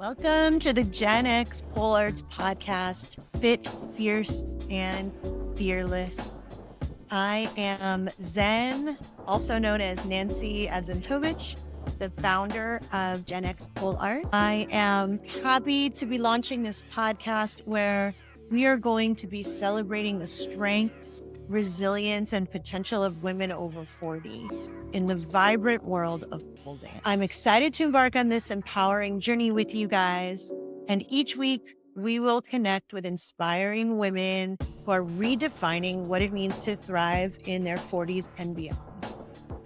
Welcome to the GenX Pole Arts podcast, Fit, Fierce, and Fearless. I am Zen, also known as Nancy Adzentovich, the founder of GenX Pole Art. I am happy to be launching this podcast where we are going to be celebrating the strength, resilience, and potential of women over 40 in the vibrant world of pole dance. I'm excited to embark on this empowering journey with you guys. And each week, we will connect with inspiring women who are redefining what it means to thrive in their 40s and beyond.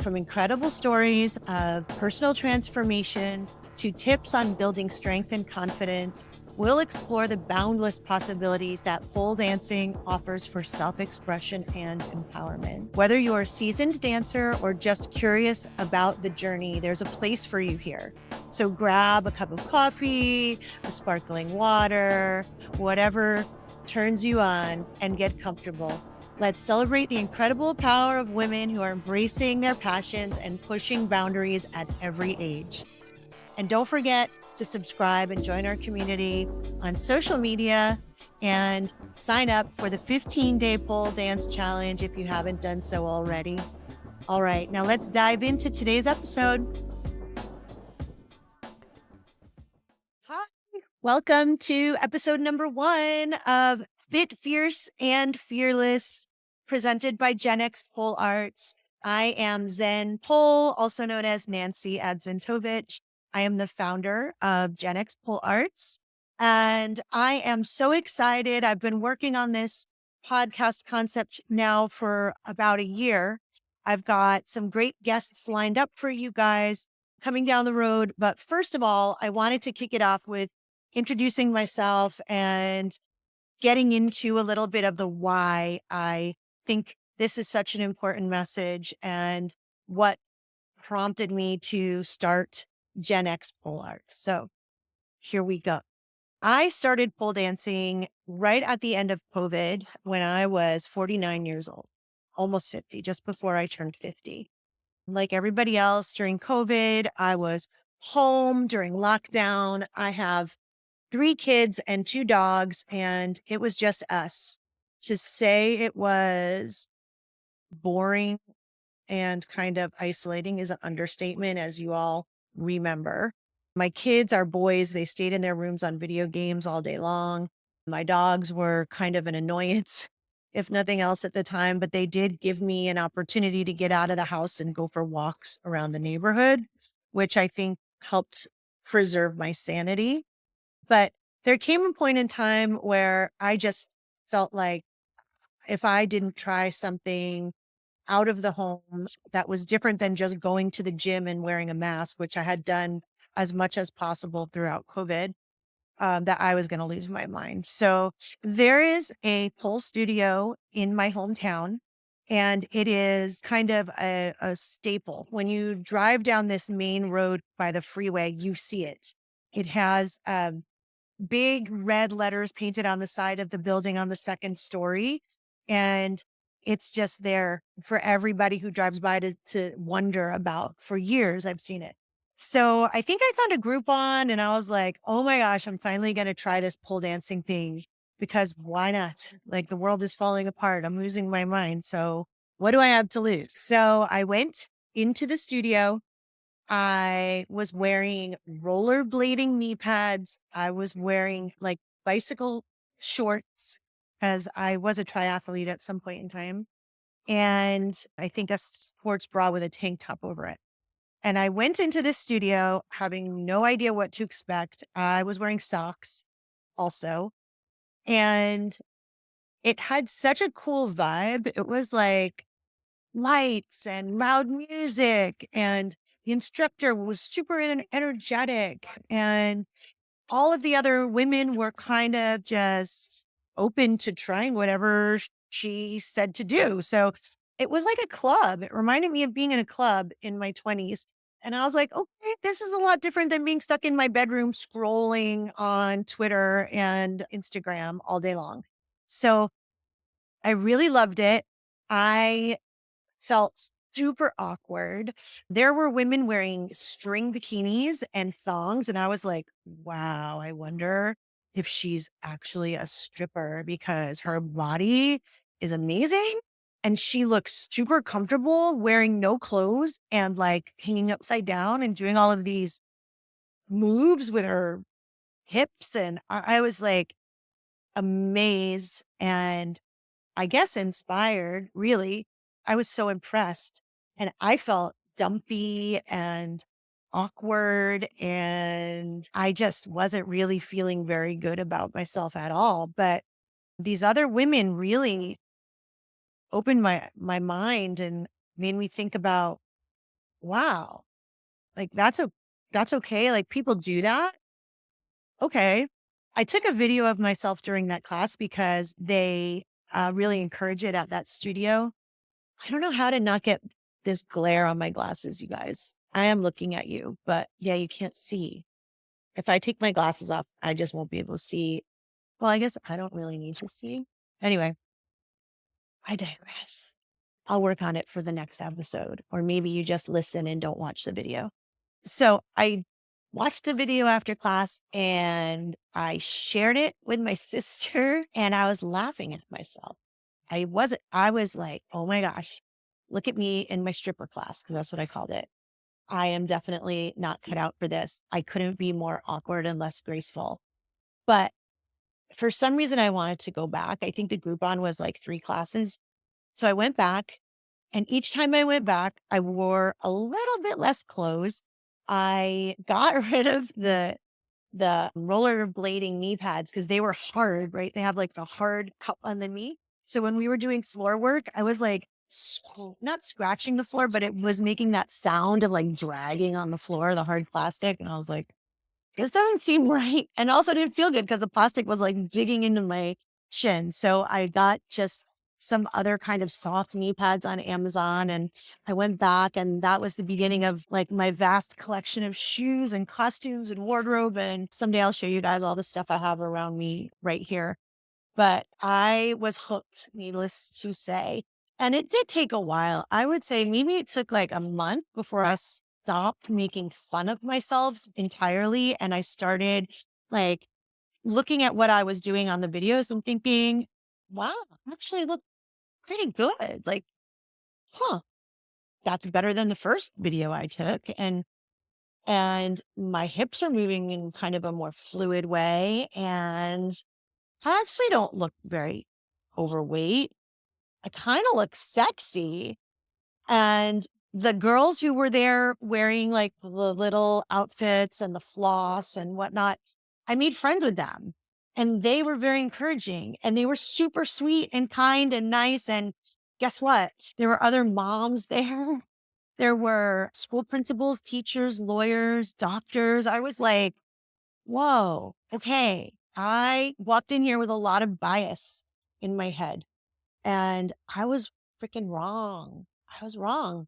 From incredible stories of personal transformation to tips on building strength and confidence, we'll explore the boundless possibilities that pole dancing offers for self-expression and empowerment. Whether you're a seasoned dancer or just curious about the journey, there's a place for you here. So grab a cup of coffee, a sparkling water, whatever turns you on, and get comfortable. Let's celebrate the incredible power of women who are embracing their passions and pushing boundaries at every age. And don't forget to subscribe and join our community on social media and sign up for the 15-day pole dance challenge if you haven't done so already. All right, now let's dive into today's episode. Hi, welcome to episode number 1 of Fit, Fierce, and Fearless, presented by GenX Pole Arts. I am Zen Pole, also known as Nancy Adzentovich. I am the founder of GenX Pole Arts, and I am so excited. I've been working on this podcast concept now for about a year. I've got some great guests lined up for you guys coming down the road. But first of all, I wanted to kick it off with introducing myself and getting into a little bit of the why I think this is such an important message and what prompted me to start GenX Pole Arts. So here we go. I started pole dancing right at the end of COVID when I was 49 years old, almost 50, just before I turned 50. Like everybody else during COVID, I was home during lockdown. I have 3 kids and 2 dogs, and it was just us. To say it was boring and kind of isolating is an understatement, as you all remember. My kids are boys. They stayed in their rooms on video games all day long. My dogs were kind of an annoyance, if nothing else at the time, but they did give me an opportunity to get out of the house and go for walks around the neighborhood, which I think helped preserve my sanity. But there came a point in time where I just felt like if I didn't try something out of the home that was different than just going to the gym and wearing a mask, which I had done as much as possible throughout COVID, that I was going to lose my mind. So there is a pole studio in my hometown, and it is kind of a staple. When you drive down this main road by the freeway, you see it. It has big red letters painted on the side of the building on the second story. And it's just there for everybody who drives by to wonder about. For years, I've seen it. So I think I found a Groupon and I was like, oh my gosh, I'm finally going to try this pole dancing thing because why not? Like the world is falling apart. I'm losing my mind. So what do I have to lose? So I went into the studio. I was wearing rollerblading knee pads. I was wearing like bicycle shorts as I was a triathlete at some point in time. And I think a sports bra with a tank top over it. And I went into this studio having no idea what to expect. I was wearing socks also. And it had such a cool vibe. It was like lights and loud music, and the instructor was super energetic, and all of the other women were kind of just open to trying whatever she said to do. So it was like a club. It reminded me of being in a club in my 20s. And I was like, okay, this is a lot different than being stuck in my bedroom scrolling on Twitter and Instagram all day long. So I really loved it. I felt super awkward. There were women wearing string bikinis and thongs, and I was like, wow, I wonder if she's actually a stripper because her body is amazing and she looks super comfortable wearing no clothes and like hanging upside down and doing all of these moves with her hips. And I was like amazed and I guess inspired, really. I was so impressed and I felt dumpy and awkward and I just wasn't really feeling very good about myself at all. But these other women really opened my mind and made me think about, wow, like that's okay. Like people do that. Okay. I took a video of myself during that class because they really encourage it at that studio. I don't know how to not get this glare on my glasses, you guys. I am looking at you, but yeah, you can't see. If I take my glasses off, I just won't be able to see. Well, I guess I don't really need to see. Anyway, I digress. I'll work on it for the next episode, or maybe you just listen and don't watch the video. So I watched the video after class and I shared it with my sister and I was laughing at myself. I was like, oh my gosh, look at me in my stripper class, because that's what I called it. I am definitely not cut out for this. I couldn't be more awkward and less graceful. But for some reason, I wanted to go back. I think the Groupon was like 3 classes. So I went back, and each time I went back, I wore a little bit less clothes. I got rid of the rollerblading knee pads because they were hard, right? They have like the hard cup on the knee. So when we were doing floor work, I was like not scratching the floor, but it was making that sound of like dragging on the floor, the hard plastic. And I was like, this doesn't seem right. And also didn't feel good because the plastic was like digging into my shin. So I got just some other kind of soft knee pads on Amazon and I went back and that was the beginning of like my vast collection of shoes and costumes and wardrobe. And someday I'll show you guys all the stuff I have around me right here. But I was hooked, needless to say. And it did take a while. I would say maybe it took like a month before I stopped making fun of myself entirely. And I started like looking at what I was doing on the videos and thinking, wow, I actually look pretty good. Like, huh, that's better than the first video I took. And my hips are moving in kind of a more fluid way. And I actually don't look very overweight. I kind of look sexy. And the girls who were there wearing like the little outfits and the floss and whatnot, I made friends with them and they were very encouraging and they were super sweet and kind and nice. And guess what? There were other moms there. There were school principals, teachers, lawyers, doctors. I was like, whoa, okay. I walked in here with a lot of bias in my head and I was freaking wrong. I was wrong.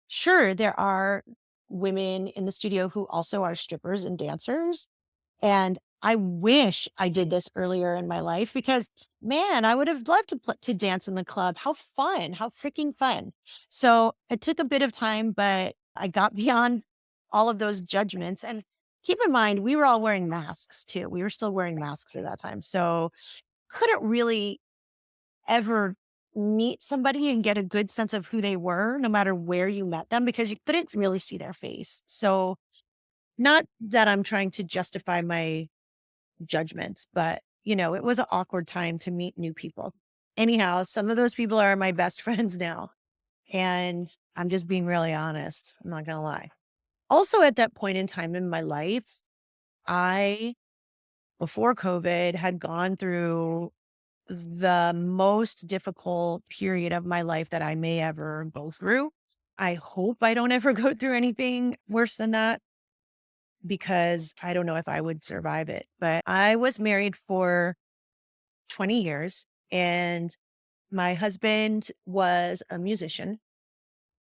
Sure, there are women in the studio who also are strippers and dancers. And I wish I did this earlier in my life because, man, I would have loved to dance in the club. How fun! How freaking fun! So it took a bit of time, but I got beyond all of those judgments. And keep in mind, we were all wearing masks too. We were still wearing masks at that time, so couldn't really ever meet somebody and get a good sense of who they were, no matter where you met them, because you couldn't really see their face. So not that I'm trying to justify my judgments, but it was an awkward time to meet new people. Anyhow, some of those people are my best friends now. And I'm just being really honest. I'm not going to lie. Also, at that point in time in my life, I, before COVID, had gone through the most difficult period of my life that I may ever go through. I hope I don't ever go through anything worse than that because I don't know if I would survive it. But I was married for 20 years and my husband was a musician.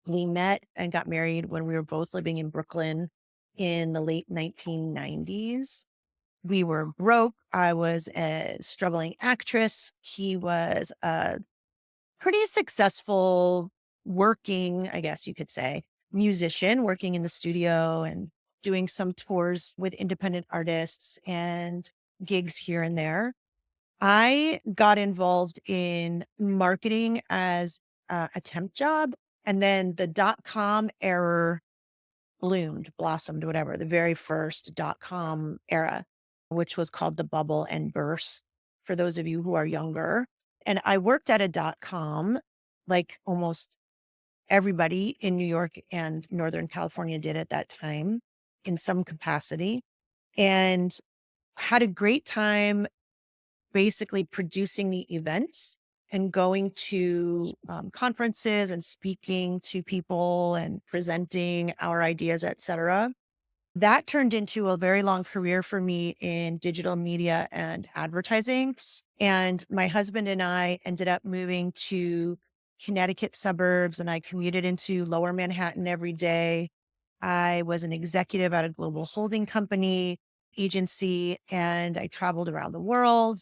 We met and got married when we were both living in Brooklyn in the late 1990s. We were broke. I was a struggling actress. He was a pretty successful working, I guess you could say, musician, working in the studio and doing some tours with independent artists and gigs here and there. I got involved in marketing as a temp job. And then the .com era blossomed, whatever, the very first .com era, which was called the bubble and burst for those of you who are younger. And I worked at a .com like almost everybody in New York and Northern California did at that time in some capacity, and had a great time basically producing the events and going to conferences and speaking to people and presenting our ideas, etc. That turned into a very long career for me in digital media and advertising. And my husband and I ended up moving to Connecticut suburbs, and I commuted into lower Manhattan every day. I was an executive at a global holding company agency, and I traveled around the world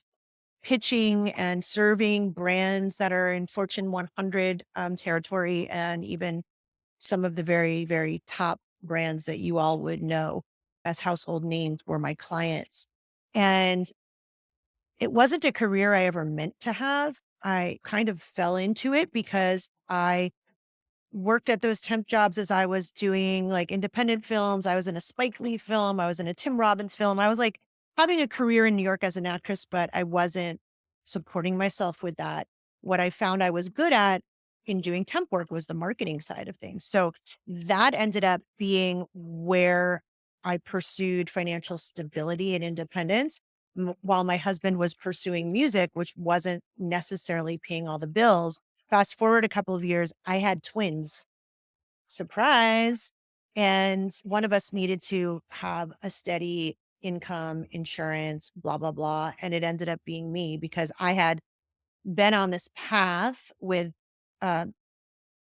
pitching and serving brands that are in Fortune 100 territory, and even some of the very, very top brands that you all would know as household names were my clients. And it wasn't a career I ever meant to have. I kind of fell into it because I worked at those temp jobs as I was doing like independent films. I was in a Spike Lee film. I was in a Tim Robbins film. I was like having a career in New York as an actress, but I wasn't supporting myself with that. What I found I was good at in doing temp work was the marketing side of things. So that ended up being where I pursued financial stability and independence while my husband was pursuing music, which wasn't necessarily paying all the bills. Fast forward a couple of years, I had twins. Surprise. And one of us needed to have a steady income, insurance, blah, blah, blah. And it ended up being me because I had been on this path with uh,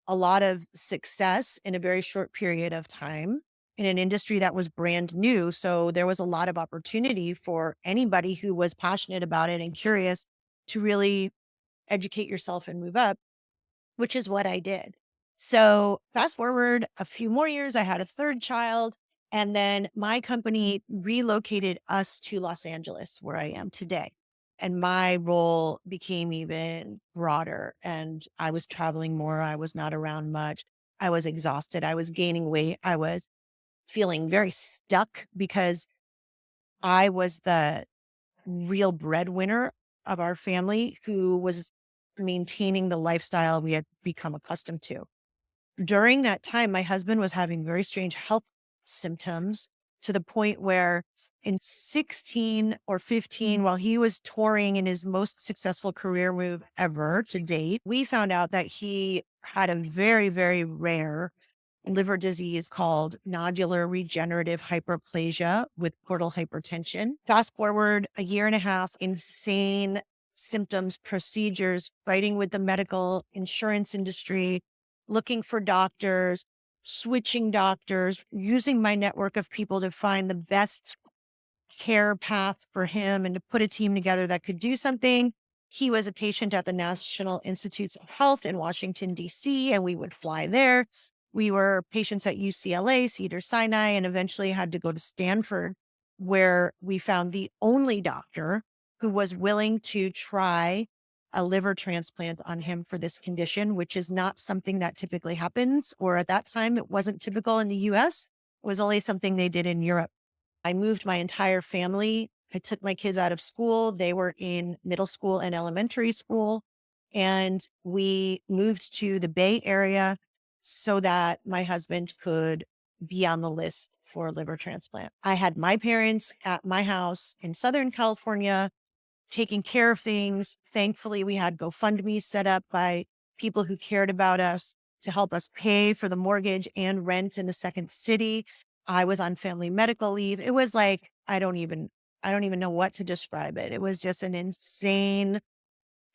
a lot of success in a very short period of time in an industry that was brand new. So there was a lot of opportunity for anybody who was passionate about it and curious to really educate yourself and move up, which is what I did. So fast forward a few more years, I had a third child, and then my company relocated us to Los Angeles, where I am today. And my role became even broader, and I was traveling more. I was not around much. I was exhausted. I was gaining weight. I was feeling very stuck because I was the real breadwinner of our family who was maintaining the lifestyle we had become accustomed to. During that time, my husband was having very strange health symptoms to the point where in 16 or 15, while he was touring in his most successful career move ever to date, we found out that he had a very, very rare liver disease called nodular regenerative hyperplasia with portal hypertension. Fast forward a year and a half, insane symptoms, procedures, fighting with the medical insurance industry, looking for doctors, switching doctors, using my network of people to find the best care path for him and to put a team together that could do something. He was a patient at the National Institutes of Health in Washington, D.C., and we would fly there. We were patients at UCLA, Cedar Sinai, and eventually had to go to Stanford, where we found the only doctor who was willing to try a liver transplant on him for this condition, which is not something that typically happens, or at that time, it wasn't typical in the US. It was only something they did in Europe. I moved my entire family. I took my kids out of school. They were in middle school and elementary school. And we moved to the Bay Area so that my husband could be on the list for liver transplant. I had my parents at my house in Southern California taking care of things. Thankfully, we had GoFundMe set up by people who cared about us to help us pay for the mortgage and rent in a second city. I was on family medical leave. It was like, I don't even know what to describe it. It was just an insane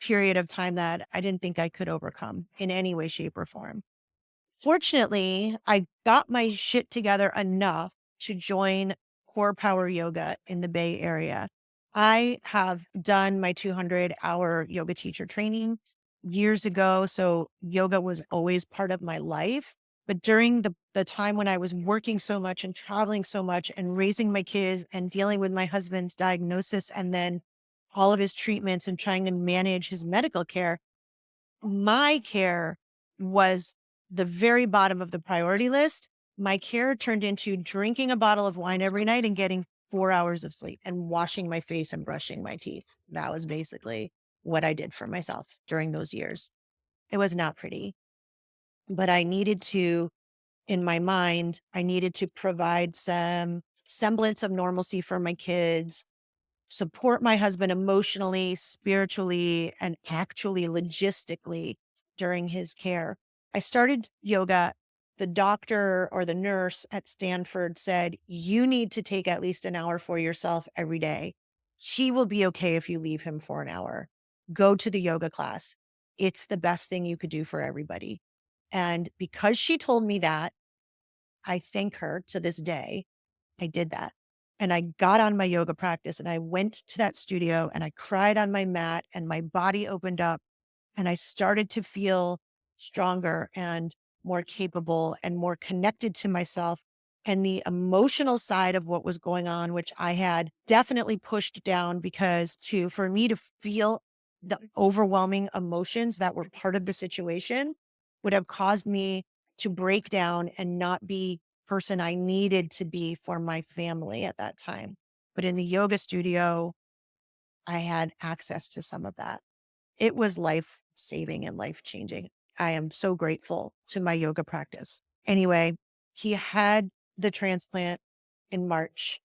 period of time that I didn't think I could overcome in any way, shape, or form. Fortunately, I got my shit together enough to join Core Power Yoga in the Bay Area. I have done my 200-hour yoga teacher training. years ago. So yoga was always part of my life. But during the time when I was working so much and traveling so much and raising my kids and dealing with my husband's diagnosis and then all of his treatments and trying to manage his medical care, my care was the very bottom of the priority list. My care turned into drinking a bottle of wine every night and getting 4 hours of sleep and washing my face and brushing my teeth. That was basically what I did for myself during those years. It was not pretty, but I needed to, in my mind, I needed to provide some semblance of normalcy for my kids, support my husband emotionally, spiritually, and actually logistically during his care. I started yoga. The doctor or the nurse at Stanford said, you need to take at least an hour for yourself every day. He will be okay if you leave him for an hour. Go to the yoga class. It's the best thing you could do for everybody. And because she told me that, I thank her to this day. I did that. And I got on my yoga practice and I went to that studio and I cried on my mat and my body opened up and I started to feel stronger and more capable and more connected to myself. And the emotional side of what was going on, which I had definitely pushed down because for me to feel the overwhelming emotions that were part of the situation would have caused me to break down and not be person I needed to be for my family at that time. But in the yoga studio, I had access to some of that. It was life saving and life changing. I am so grateful to my yoga practice. Anyway, he had the transplant in March.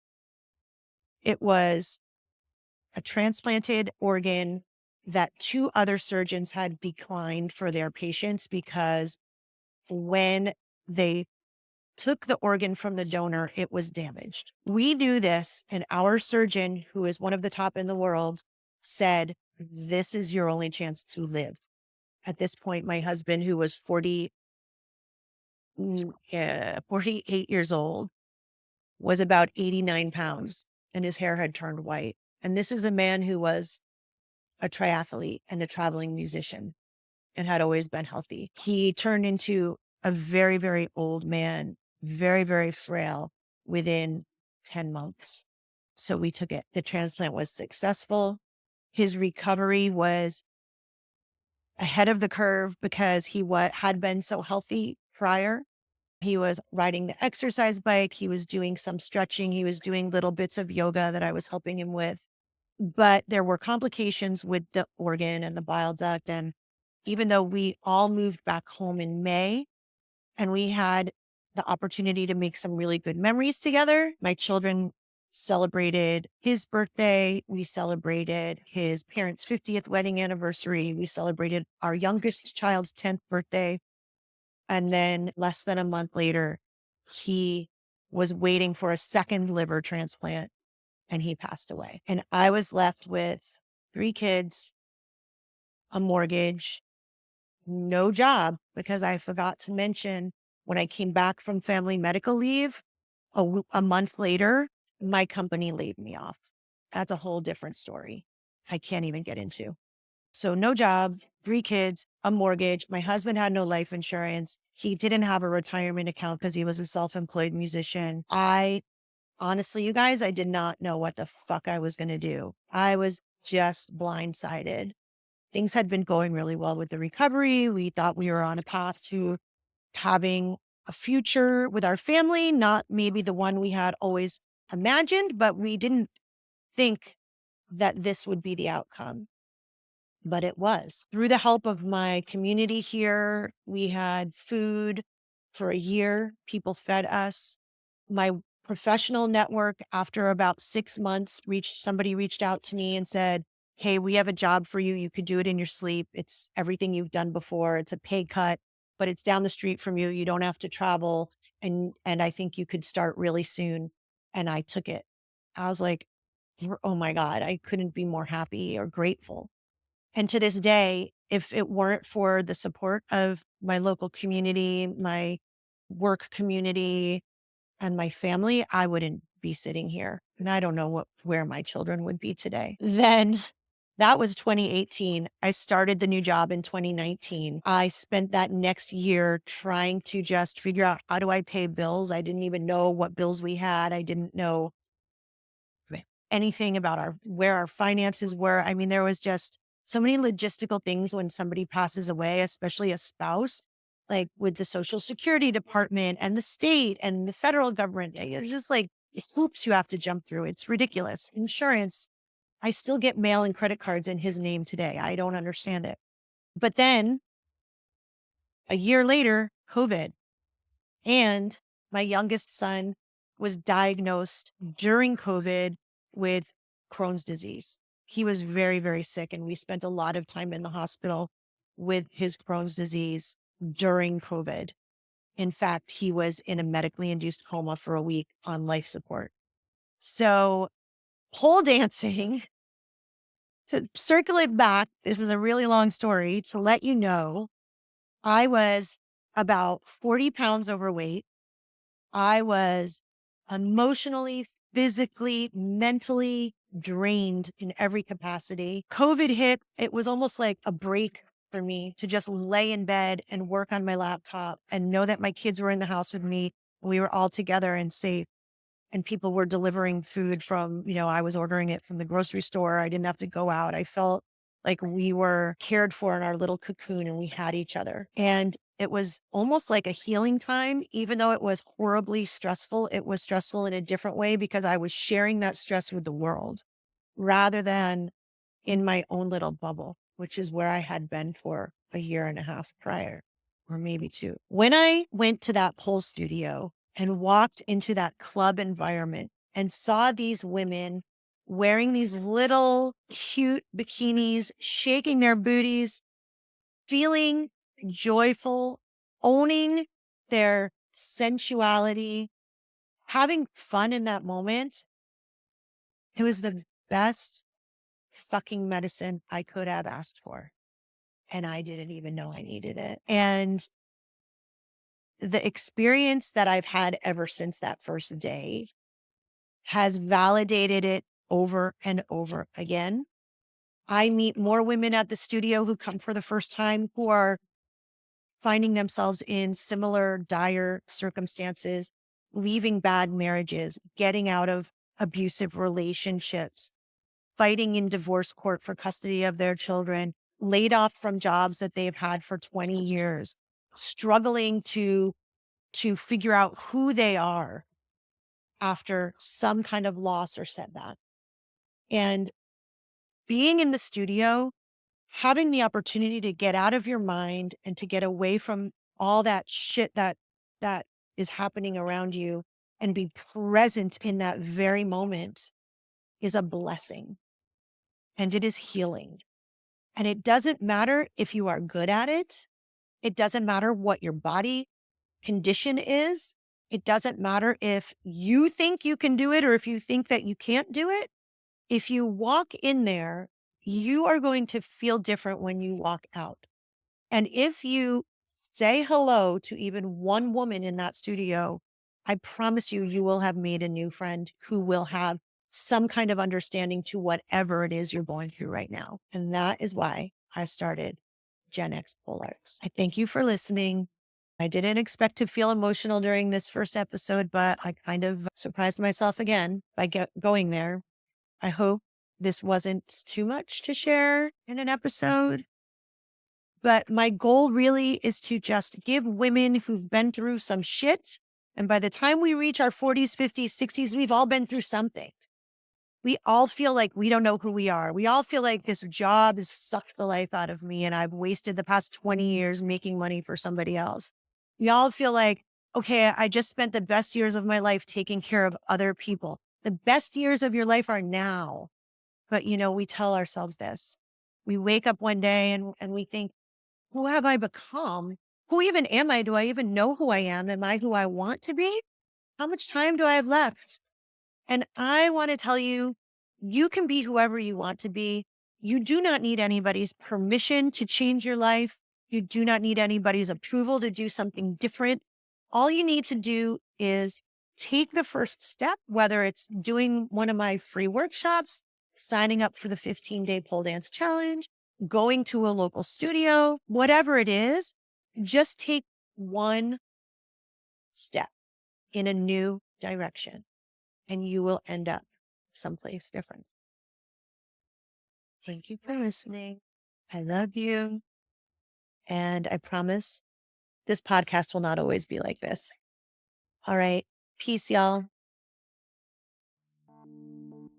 It was a transplanted organ that two other surgeons had declined for their patients because when they took the organ from the donor, it was damaged. We knew this, and our surgeon, who is one of the top in the world, said, this is your only chance to live. At this point, my husband, who was 48 years old, was about 89 pounds, and his hair had turned white. And this is a man who was a triathlete and a traveling musician and had always been healthy. He turned into a very, very old man, very, very frail within 10 months. So we took it. The transplant was successful. His recovery was ahead of the curve because had been so healthy prior. He was riding the exercise bike. He was doing some stretching. He was doing little bits of yoga that I was helping him with. But there were complications with the organ and the bile duct. And even though we all moved back home in May and we had the opportunity to make some really good memories together, my children celebrated his birthday. We celebrated his parents' 50th wedding anniversary. We celebrated our youngest child's 10th birthday. And then less than a month later, he was waiting for a second liver transplant and he passed away. And I was left with 3 kids, a mortgage, no job, because I forgot to mention when I came back from family medical leave, a month later, my company laid me off. That's a whole different story. I can't even get into. So no job, 3 kids, a mortgage. My husband had no life insurance. He didn't have a retirement account because he was a self-employed musician. Honestly, you guys, I did not know what the fuck I was going to do. I was just blindsided. Things had been going really well with the recovery. We thought we were on a path to having a future with our family, not maybe the one we had always imagined, but we didn't think that this would be the outcome. But it was. Through the help of my community here, we had food for a year. People fed us. My professional network, after about 6 months, somebody reached out to me and said, hey, we have a job for you. You could do it in your sleep. It's everything you've done before. It's a pay cut, but it's down the street from you. You don't have to travel. And I think you could start really soon. And I took it. I was like, oh my God, I couldn't be more happy or grateful. And to this day, if it weren't for the support of my local community, my work community, and my family, I wouldn't be sitting here. And I don't know where my children would be today. Then That was 2018. I started the new job in 2019. I spent that next year trying to just figure out, how do I pay bills? I didn't even know what bills we had. I didn't know anything about where our finances were. I mean, there was just so many logistical things when somebody passes away, especially a spouse, like with the Social Security Department and the state and the federal government. It's just like hoops you have to jump through. It's ridiculous. Insurance. I still get mail and credit cards in his name today. I don't understand it. But then a year later, COVID. And my youngest son was diagnosed during COVID with Crohn's disease. He was very, very sick, and we spent a lot of time in the hospital with his Crohn's disease during COVID. In fact, he was in a medically induced coma for a week on life support. So, pole dancing, to circle it back, this is a really long story to let you know, I was about 40 pounds overweight. I was emotionally, physically, mentally drained in every capacity. COVID hit. It was almost like a break for me to just lay in bed and work on my laptop and know that my kids were in the house with me. We were all together and safe. And people were delivering food from, I was ordering it from the grocery store. I didn't have to go out. I felt like we were cared for in our little cocoon and we had each other. And it was almost like a healing time, even though it was horribly stressful. It was stressful in a different way because I was sharing that stress with the world rather than in my own little bubble, which is where I had been for a year and a half prior, or maybe two. When I went to that pole studio and walked into that club environment and saw these women wearing these little cute bikinis, shaking their booties, feeling joyful, owning their sensuality, having fun in that moment, it was the best fucking medicine I could have asked for. And I didn't even know I needed it. And the experience that I've had ever since that first day has validated it over and over again. I meet more women at the studio who come for the first time who are finding themselves in similar dire circumstances, leaving bad marriages, getting out of abusive relationships, fighting in divorce court for custody of their children, laid off from jobs that they've had for 20 years, struggling to figure out who they are after some kind of loss or setback. And being in the studio, having the opportunity to get out of your mind and to get away from all that shit that is happening around you and be present in that very moment is a blessing. And it is healing. And it doesn't matter if you are good at it. It doesn't matter what your body condition is. It doesn't matter if you think you can do it or if you think that you can't do it. If you walk in there, you are going to feel different when you walk out. And if you say hello to even one woman in that studio, I promise you, you will have made a new friend who will have some kind of understanding to whatever it is you're going through right now. And that is why I started GenX Polars. I thank you for listening. I didn't expect to feel emotional during this first episode, but I kind of surprised myself again by going there. I hope this wasn't too much to share in an episode. But my goal really is to just give women who've been through some shit. And by the time we reach our 40s, 50s, 60s, we've all been through something. We all feel like we don't know who we are. We all feel like this job has sucked the life out of me and I've wasted the past 20 years making money for somebody else. We all feel like, okay, I just spent the best years of my life taking care of other people. The best years of your life are now. But, we tell ourselves this. We wake up one day and we think, who have I become? Who even am I? Do I even know who I am? Am I who I want to be? How much time do I have left? And I want to tell you, you can be whoever you want to be. You do not need anybody's permission to change your life. You do not need anybody's approval to do something different. All you need to do is take the first step, whether it's doing one of my free workshops, signing up for the 15-day pole dance challenge, going to a local studio, whatever it is, just take one step in a new direction and you will end up someplace different. Thank you for listening. I love you. And I promise this podcast will not always be like this. All right. Peace, y'all.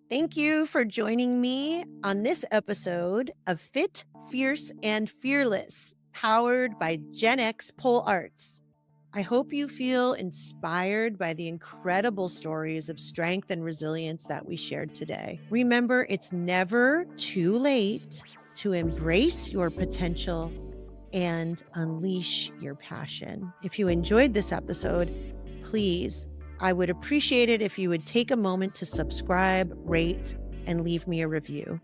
Thank you for joining me on this episode of Fit, Fierce, and Fearless, powered by GenX Pole Arts. I hope you feel inspired by the incredible stories of strength and resilience that we shared today. Remember, it's never too late to embrace your potential and unleash your passion. If you enjoyed this episode, please, I would appreciate it if you would take a moment to subscribe, rate, and leave me a review.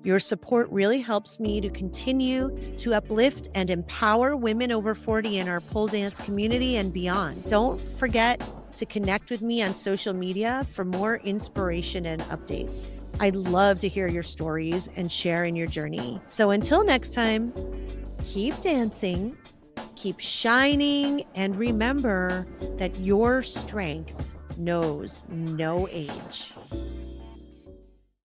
Your support really helps me to continue to uplift and empower women over 40 in our pole dance community and beyond. Don't forget to connect with me on social media for more inspiration and updates. I'd love to hear your stories and share in your journey. So until next time, keep dancing, keep shining, and remember that your strength knows no age.